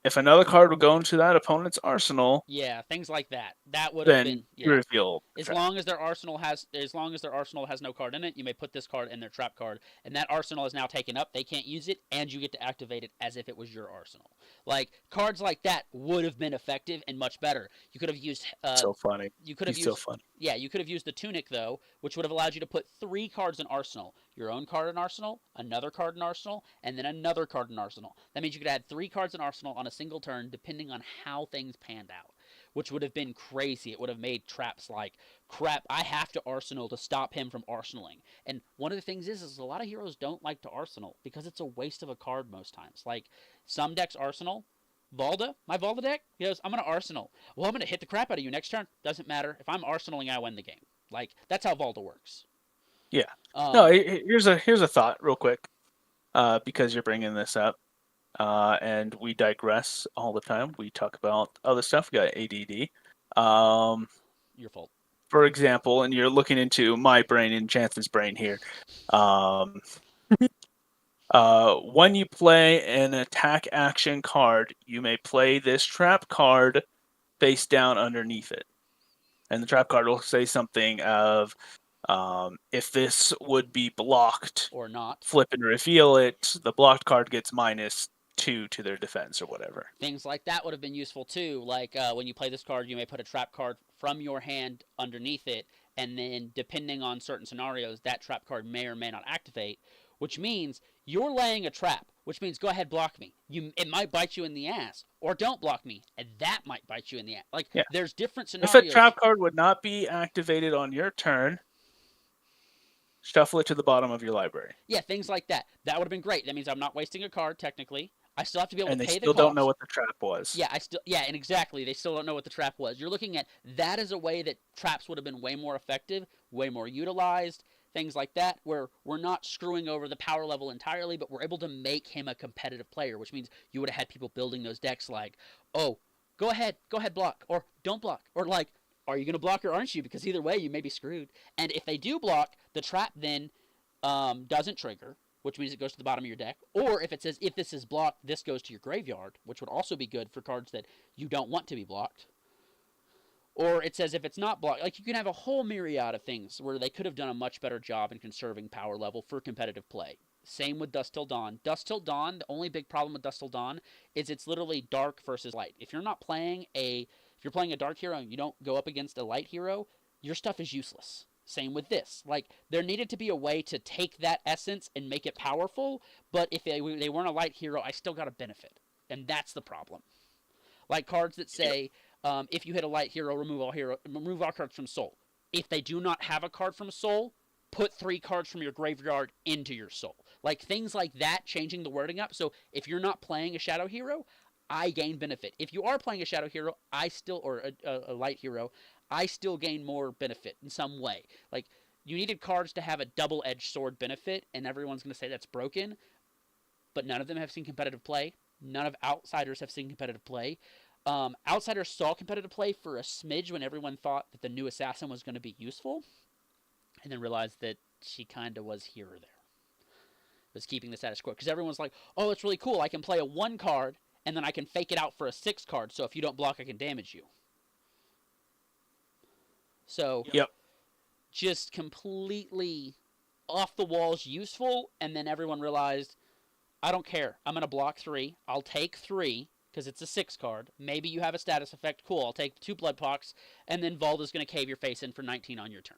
Speaker 1: If another card would go into that opponent's arsenal,
Speaker 2: Yeah, things like that. That would have
Speaker 1: then
Speaker 2: been,
Speaker 1: you
Speaker 2: yeah.
Speaker 1: reveal the
Speaker 2: As
Speaker 1: trap.
Speaker 2: long as their arsenal has no card in it, you may put this card in their trap card, and that arsenal is now taken up. They can't use it, and you get to activate it as if it was your arsenal. Like cards like that would have been effective and much better. You could have used
Speaker 1: So funny.
Speaker 2: you could have
Speaker 1: He's so
Speaker 2: used
Speaker 1: funny.
Speaker 2: yeah, you could have used the tunic though, which would have allowed you to put 3 cards in arsenal. Your own card in arsenal, another card in arsenal, and then another card in arsenal. That means you could add 3 cards in arsenal on a single turn depending on how things panned out, which would have been crazy. It would have made traps like, crap, I have to arsenal to stop him from arsenaling. And one of the things is a lot of heroes don't like to arsenal because it's a waste of a card most times. Like some decks arsenal, Valda, my Valda deck, he goes, I'm going to Arsenal. Well, I'm going to hit the crap out of you next turn. Doesn't matter. If I'm Arsenaling, I win the game. Like, that's how Valda works.
Speaker 1: Yeah. No,
Speaker 2: Um,
Speaker 1: here's a thought, real quick, because you're bringing this up, and we digress all the time. We talk about other stuff. We got ADD. Um,
Speaker 2: your fault.
Speaker 1: for example, and you're looking into my brain and Jansen's brain here. Um, when you play an attack action card, you may play this trap card face down underneath it. And the trap card will say something of, if this would be blocked,
Speaker 2: Or not.
Speaker 1: flip and reveal it. The blocked card gets -2 to their defense or whatever.
Speaker 2: Things like that would have been useful too. Like when you play this card, you may put a trap card from your hand underneath it, and then depending on certain scenarios, that trap card may or may not activate, which means you're laying a trap, which means go ahead, block me. It might bite you in the ass, or don't block me, and that might bite you in the ass. Like
Speaker 1: Yeah.
Speaker 2: there's different
Speaker 1: If a
Speaker 2: scenarios.
Speaker 1: trap card would not be activated on your turn, shuffle it to the bottom of your library.
Speaker 2: Yeah, things like that. That would have been great. That means I'm not wasting a card technically. I still have to be able
Speaker 1: And
Speaker 2: to
Speaker 1: they
Speaker 2: pay the
Speaker 1: still don't know
Speaker 2: cost.
Speaker 1: what the trap was.
Speaker 2: And exactly, they still don't know what the trap was. You're looking at that as a way that traps would have been way more effective, way more utilized, things like that, where we're not screwing over the power level entirely, but we're able to make him a competitive player, which means you would have had people building those decks like, oh, go ahead, block, or don't block, or like, are you going to block or aren't you? Because either way, you may be screwed. And if they do block, the trap then doesn't trigger, which means it goes to the bottom of your deck. Or if it says if this is blocked, this goes to your graveyard, which would also be good for cards that you don't want to be blocked. Or it says if it's not blocked, like you can have a whole myriad of things where they could have done a much better job in conserving power level for competitive play. Same with Dusk Till Dawn. Dusk Till Dawn, the only big problem with Dusk Till Dawn is it's literally dark versus light. If you're playing a dark hero and you don't go up against a light hero, your stuff is useless. Same with this. Like there needed to be a way to take that essence and make it powerful, but if they weren't a light hero, I still got a benefit, and that's the problem. Like cards that
Speaker 1: Yep.
Speaker 2: say, if you hit a light hero, remove all cards from Soul. If they do not have a card from Soul, put 3 cards from your graveyard into your Soul. Like things like that, changing the wording up. So if you're not playing a Shadow Hero, I gain benefit. If you are playing a Shadow Hero, or a light hero, I still gain more benefit in some way. Like you needed cards to have a double-edged sword benefit, and everyone's going to say that's broken, but none of them have seen competitive play. None of Outsiders have seen competitive play. Outsiders saw competitive play for a smidge when everyone thought that the new assassin was going to be useful, and then realized that she kind of was here or there. Was keeping the status quo because everyone's like, "Oh, it's really cool. I can play a 1 card and then I can fake it out for a 6 card. So if you don't block, I can damage you." So
Speaker 1: Yep.
Speaker 2: just completely off the walls useful, and then everyone realized, I don't care. I'm going to block 3. I'll take 3 because it's a 6 card. Maybe you have a status effect. Cool. I'll take 2 blood pox, and then Valda's going to cave your face in for 19 on your turn.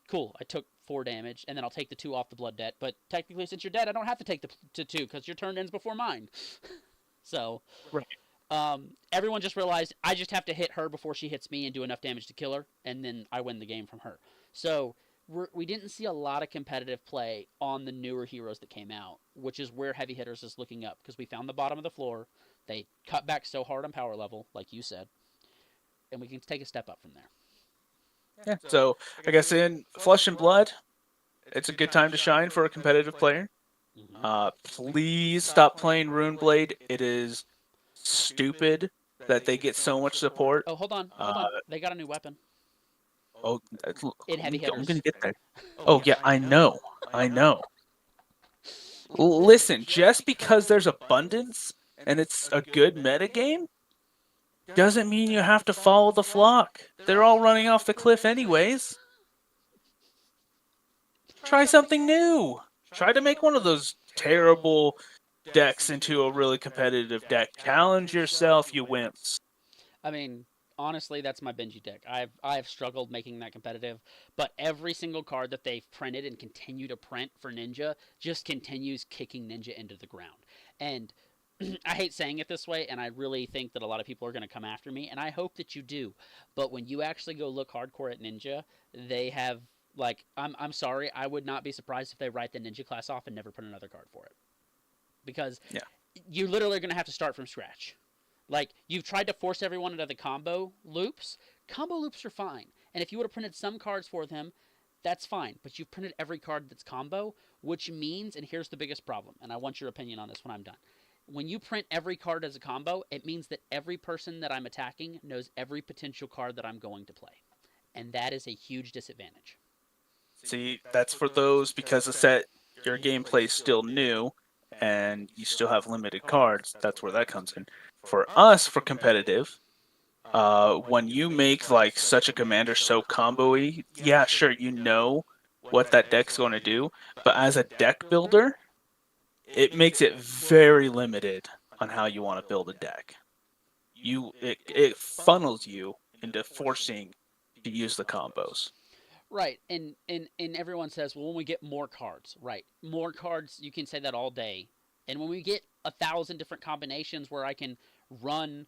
Speaker 2: Cool. I took 4 damage, and then I'll take the 2 off the blood debt. But technically, since you're dead, I don't have to take the 2 because your turn ends before mine. So
Speaker 1: Right.
Speaker 2: everyone just realized I just have to hit her before she hits me and do enough damage to kill her, and then I win the game from her. So we didn't see a lot of competitive play on the newer heroes that came out, which is where heavy hitters is looking up because we found the bottom of the floor. They cut back so hard on power level, like you said, and we can take a step up from there.
Speaker 1: Yeah. So I guess in Flesh and Blood, it's a good time to shine for a competitive player.
Speaker 2: Mm-hmm.
Speaker 1: Please stop playing Runeblade. It is stupid that they get so much support.
Speaker 2: Oh, hold on,
Speaker 1: Uh,
Speaker 2: hold on. They got a new weapon
Speaker 1: oh,
Speaker 2: in heavy
Speaker 1: I'm gonna
Speaker 2: hitters.
Speaker 1: get there. Oh yeah, I know, I know. Listen, just because there's abundance and it's a good metagame doesn't mean you have to follow the flock. They're all running off the cliff anyways. Try something new. Try to make one of those terrible decks into a really competitive deck. Challenge yourself, you wimps.
Speaker 2: I mean, honestly, that's my Benji deck. I've struggled making that competitive, but every single card that they've printed and continue to print for Ninja just continues kicking Ninja into the ground. And I hate saying it this way, and I really think that a lot of people are going to come after me, and I hope that you do. But when you actually go look hardcore at Ninja, they have like I'm sorry, I would not be surprised if they write the Ninja class off and never put another card for it because
Speaker 1: Yeah.
Speaker 2: you're literally going to have to start from scratch. Like, you've tried to force everyone into the combo loops. Combo loops are fine. And if you would have printed some cards for them, that's fine. But you've printed every card that's combo, which means, and here's the biggest problem, and I want your opinion on this when I'm done. When you print every card as a combo, it means that every person that I'm attacking knows every potential card that I'm going to play. And that is a huge disadvantage.
Speaker 1: See, that's for those because the set your gameplay is still new and you still have limited cards. That's where that comes in. For us, for competitive, when you make like such a commander so combo-y, yeah, sure, you know what that deck's going to do, but as a deck builder, it makes it very limited on how you want to build a deck. It funnels you into forcing to use the combos.
Speaker 2: Right, and everyone says, well, when we get more cards, right? More cards, you can say that all day. And when we get 1,000 different combinations where I can run,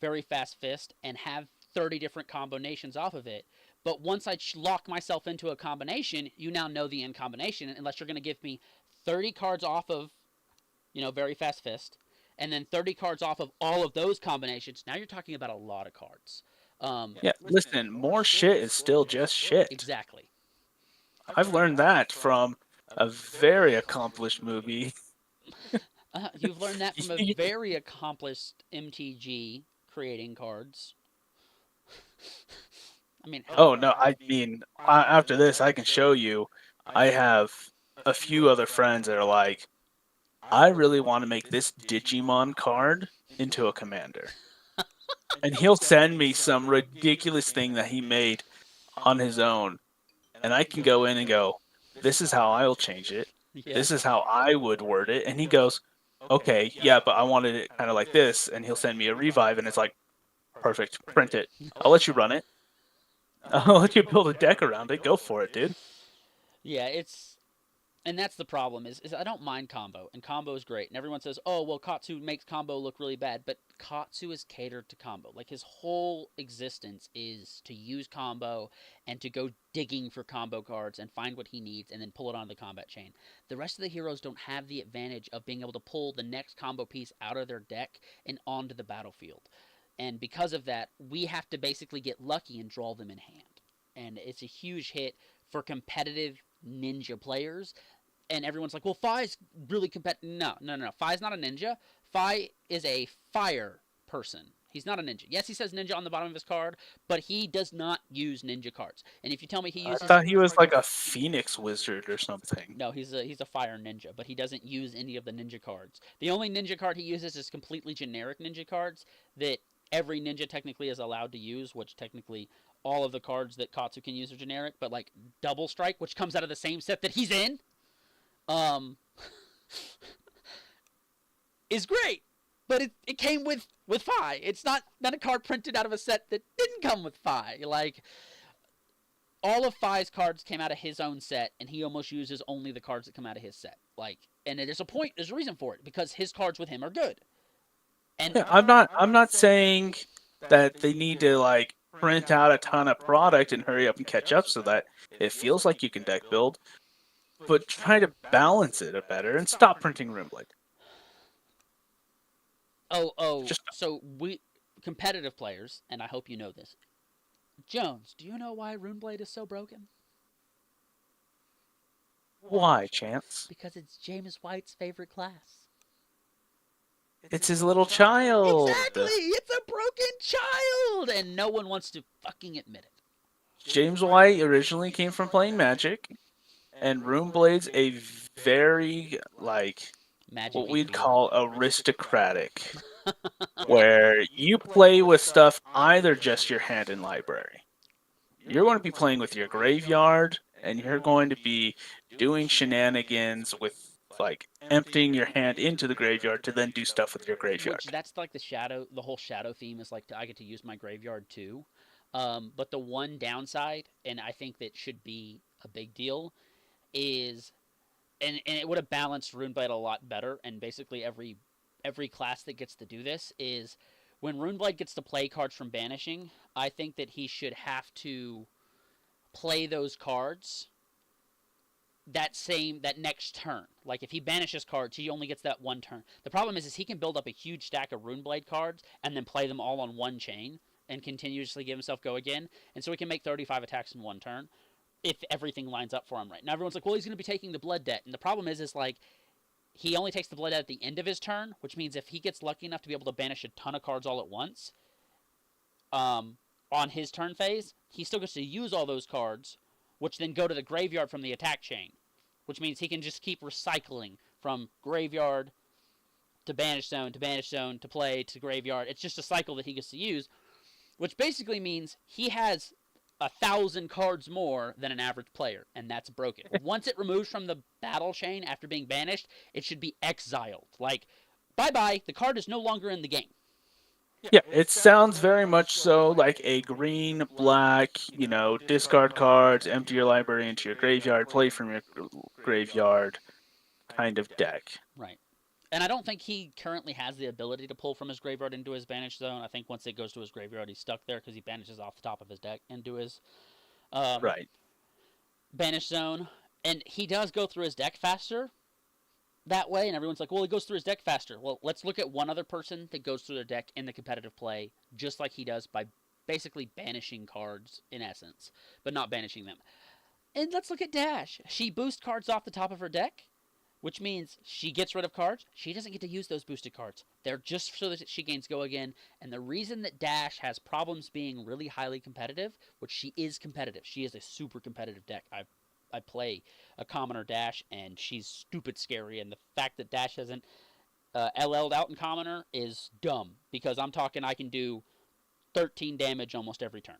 Speaker 2: very fast fist and have 30 different combinations off of it, but once I lock myself into a combination, you now know the end combination, unless you're going to give me 30 cards off of, very fast fist, and then 30 cards off of all of those combinations. Now you're talking about a lot of cards.
Speaker 1: Yeah, listen, more shit is still just shit.
Speaker 2: Exactly.
Speaker 1: I've learned that from a very accomplished movie.
Speaker 2: You've learned that from a very accomplished MTG creating cards. I mean,
Speaker 1: Oh no, I mean, after this, I can show you. I have a few other friends that are like, I really want to make this Digimon card into a commander. And he'll send me some ridiculous thing that he made on his own. And I can go in and go, this is how I'll change it.
Speaker 2: yeah,
Speaker 1: This is how I would word it. And he goes, okay, yeah, but I wanted it kind of like this. And he'll send me a revive, and it's like, perfect, print it. I'll let you run it. I'll let you build a deck around it. Go for it, dude.
Speaker 2: yeah. And that's the problem is I don't mind combo, and combo is great. And everyone says, oh well, Katsu makes combo look really bad, but Katsu is catered to combo. Like, his whole existence is to use combo and to go digging for combo cards and find what he needs and then pull it onto the combat chain. The rest of the heroes don't have the advantage of being able to pull the next combo piece out of their deck and onto the battlefield. And because of that, we have to basically get lucky and draw them in hand. And it's a huge hit for competitive ninja players. And everyone's like, well, Fi's really competitive. No, no, no, no. Fi's not a ninja. Fi is a fire person. He's not a ninja. Yes, he says ninja on the bottom of his card, but he does not use ninja cards. And if you tell me he
Speaker 1: I
Speaker 2: uses,
Speaker 1: thought he was like a phoenix wizard or something.
Speaker 2: no, he's a fire ninja, but he doesn't use any of the ninja cards. The only ninja card he uses is completely generic ninja cards that every ninja technically is allowed to use, which technically all of the cards that Katsu can use are generic, but like Double Strike, which comes out of the same set that he's in, um, is great. But it came with Fi. It's not a card printed out of a set that didn't come with Fi. Like, all of Fi's cards came out of his own set, and he almost uses only the cards that come out of his set. Like, and there's a point, there's a reason for it, because his cards with him are good. And
Speaker 1: Yeah, I'm not saying that they need to like print out a ton of product and hurry up and catch up so that it feels like you can deck build, but try to balance it a better and stop printing Runeblade.
Speaker 2: Oh,
Speaker 1: Just
Speaker 2: so we competitive players, and I hope you know this. Jones, do you know why Runeblade is so broken?
Speaker 1: why, Chance?
Speaker 2: Because it's James White's favorite class.
Speaker 1: It's his little child.
Speaker 2: Exactly! It's a broken child! And no one wants to fucking admit it.
Speaker 1: James White originally came from playing Magic, and Runeblade's a very, like,
Speaker 2: Magic
Speaker 1: what
Speaker 2: ain't
Speaker 1: we'd
Speaker 2: for you.
Speaker 1: call aristocratic, where you play with stuff either just your hand in library. You're going to be playing with your graveyard, and you're going to be doing shenanigans with, like, emptying your hand into the graveyard to then do stuff with your
Speaker 2: Which
Speaker 1: graveyard.
Speaker 2: that's like the whole shadow theme is like I get to use my graveyard too. But the one downside, and I think that should be a big deal, is and it would have balanced Runeblade a lot better. And basically every class that gets to do this is when Runeblade gets to play cards from banishing. I think that he should have to play those cards that next turn. Like if he banishes cards, he only gets that one turn. The problem is he can build up a huge stack of Runeblade cards and then play them all on one chain and continuously give himself go again. And so he can make 35 attacks in one turn if everything lines up for him right. Now everyone's like, well, he's going to be taking the blood debt, and the problem is like he only takes the blood debt at the end of his turn, which means if he gets lucky enough to be able to banish a ton of cards all at once, um, on his turn phase, he still gets to use all those cards, which then go to the graveyard from the attack chain, which means he can just keep recycling from graveyard to banish zone to banish zone to play to graveyard. It's just a cycle that he gets to use, which basically means he has 1,000 cards more than an average player, and that's broken. Once it removes from the battle chain after being banished, it should be exiled. Like, bye bye, the card is no longer in the game.
Speaker 1: Yeah, it sounds very much so like a green, black, discard cards, empty your library into your graveyard, play from your graveyard kind of deck.
Speaker 2: Right. And I don't think he currently has the ability to pull from his graveyard into his banished zone. I think once it goes to his graveyard, he's stuck there because he banishes off the top of his deck into his um,
Speaker 1: Right.
Speaker 2: banished zone. And he does go through his deck faster that way. And everyone's like, well, he goes through his deck faster. Well, let's look at one other person that goes through their deck in the competitive play just like he does by basically banishing cards in essence, but not banishing them. And let's look at Dash. She boosts cards off the top of her deck, which means she gets rid of cards. She doesn't get to use those boosted cards. They're just so that she gains go again. And the reason that Dash has problems being really highly competitive, which she is competitive, she is a super competitive deck. I play a commoner Dash, and she's stupid scary. And the fact that Dash hasn't LL'd out in commoner is dumb because I'm talking I can do 13 damage almost every turn.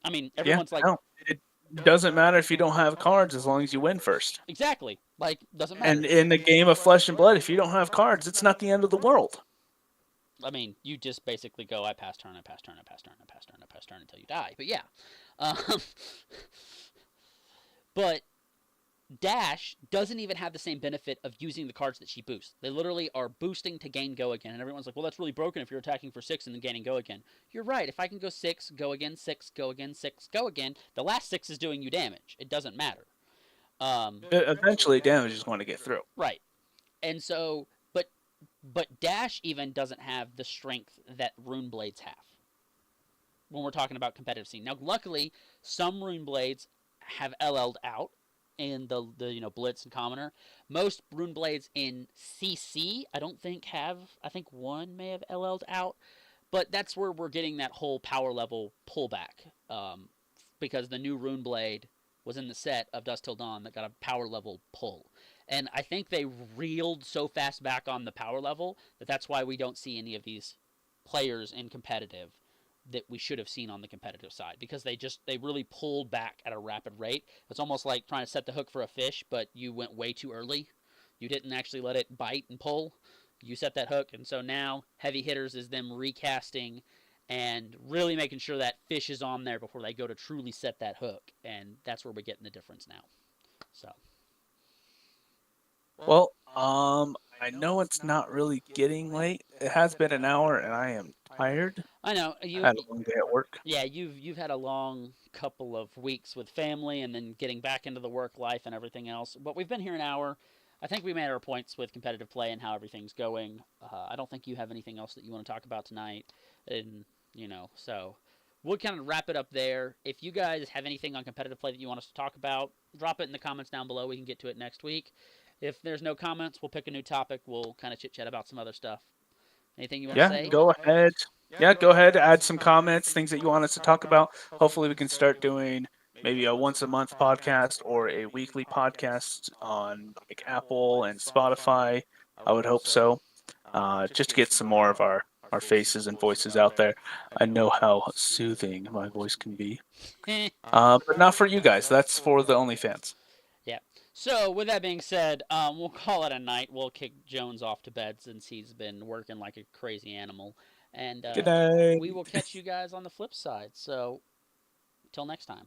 Speaker 2: I mean,
Speaker 1: Yeah,
Speaker 2: everyone's like,
Speaker 1: no. It doesn't matter if you don't have cards as long as you win first.
Speaker 2: exactly, like doesn't matter.
Speaker 1: And in the game of flesh and blood, if you don't have cards, it's not the end of the world.
Speaker 2: I mean, you just basically go, I pass turn, I pass turn, I pass turn, I pass turn, I pass turn until you die. But yeah, um, but Dash doesn't even have the same benefit of using the cards that she boosts. They literally are boosting to gain go again, and everyone's like, well, that's really broken if you're attacking for 6 and then gaining go again. You're right. If I can go 6, go again, 6, go again, 6, go again, the last 6 is doing you damage. It doesn't matter.
Speaker 1: Eventually, damage is going to get through.
Speaker 2: Right. And so, but Dash even doesn't have the strength that Rune Blades have when we're talking about competitive scene. Now, luckily, some Rune Blades have LL'd out in the Blitz and Commoner. Most Rune Blades in CC, I don't think have. I think one may have LL'd out, but that's where we're getting that whole power level pullback because the new Rune Blade was in the set of Dust Till Dawn that got a power level pull. And I think they reeled so fast back on the power level that that's why we don't see any of these players in competitive that we should have seen on the competitive side because they really pulled back at a rapid rate. It's almost like trying to set the hook for a fish, but you went way too early. You didn't actually let it bite and pull. You set that hook, and so now heavy hitters is them recasting and really making sure that fish is on there before they go to truly set that hook, and that's where we're getting the difference now. So
Speaker 1: Well, I know it's not really getting late. It has been an hour, and I am tired.
Speaker 2: I know
Speaker 1: Had a long day at work.
Speaker 2: yeah, you've had a long couple of weeks with family and then getting back into the work life and everything else. But we've been here an hour. I think we made our points with competitive play and how everything's going. I don't think you have anything else that you want to talk about tonight, and so we'll kind of wrap it up there. If you guys have anything on competitive play that you want us to talk about, drop it in the comments down below. We can get to it next week. If there's no comments, we'll pick a new topic. We'll kind of chit chat about some other stuff. Anything you want to
Speaker 1: Yeah,
Speaker 2: say?
Speaker 1: go ahead. Yeah, go ahead. Add some comments, things that you want us to talk about. Hopefully, we can start doing maybe a once a month podcast or a weekly podcast on like Apple and Spotify. I would hope so. Just to get some more of our faces and voices out there. I know how soothing my voice can be. But not for you guys. That's for the OnlyFans.
Speaker 2: Yeah. So with that being said, we'll call it a night. We'll kick Jones off to bed since he's been working like a crazy animal, and
Speaker 1: Good
Speaker 2: we will
Speaker 1: night.
Speaker 2: catch you guys on the flip side. So till next time.